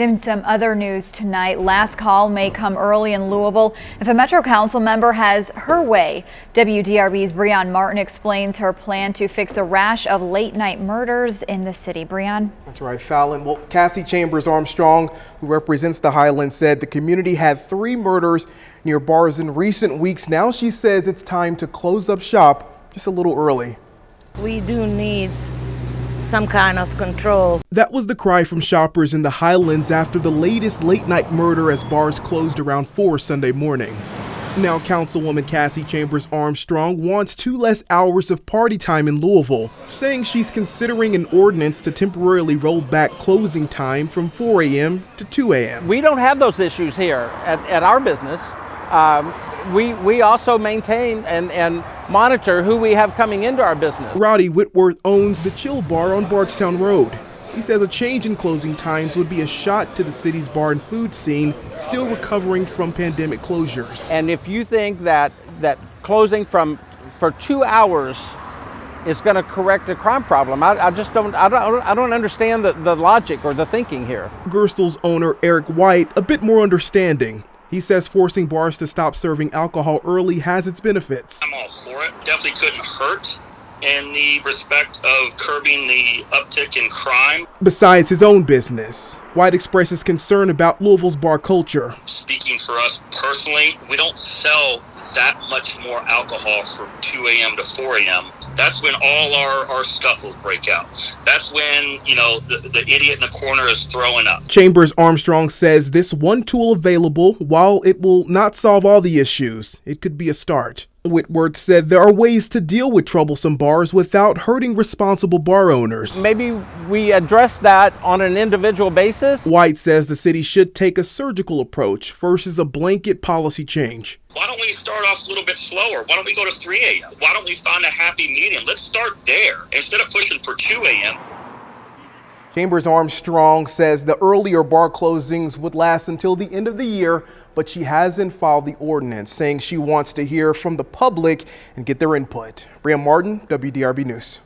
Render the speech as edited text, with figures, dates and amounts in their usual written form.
In some other news tonight, last call may come early in Louisville if a Metro Council member has her way. WDRB's Breon Martin explains her plan to fix a rash of late-night murders in the city. Breon? That's right, Fallon. Well, Cassie Armstrong, who represents the Highlands, said the community had 3 murders near bars in recent weeks. Now she says it's time to close up shop just a little early. We do need some kind of control. That was the cry from shoppers in the Highlands after the latest late-night murder as bars closed around 4 Sunday morning. Now Councilwoman Cassie Armstrong wants 2 less hours of party time in Louisville, saying she's considering an ordinance to temporarily roll back closing time from 4 a.m. to 2 a.m. We don't have those issues here at our business. We also maintain and monitor who we have coming into our business. Rowdy Whitworth owns the Chill Bar on Bardstown Road. He says a change in closing times would be a shot to the city's bar and food scene, still recovering from pandemic closures. And if you think that closing for 2 hours is going to correct the crime problem, I don't understand the logic or the thinking here. Gerstels owner Eric White a bit more understanding. He says forcing bars to stop serving alcohol early has its benefits. I'm all for it. Definitely couldn't hurt in the respect of curbing the uptick in crime. Besides his own business, White expresses concern about Louisville's bar culture. Speaking for us personally, we don't sell that much more alcohol from 2 a.m. to 4 a.m. That's when all our scuffles break out. That's when, the idiot in the corner is throwing up. Armstrong says this one tool available, while it will not solve all the issues, it could be a start. Whitworth said there are ways to deal with troublesome bars without hurting responsible bar owners. Maybe we address that on an individual basis. White says the city should take a surgical approach versus a blanket policy change. Why don't we start off a little bit slower? Why don't we go to 3 a.m.? Why don't we find a happy medium? Let's start there instead of pushing for 2 a.m. Armstrong says the earlier bar closings would last until the end of the year, but she hasn't filed the ordinance, saying she wants to hear from the public and get their input. Breon Martin, WDRB News.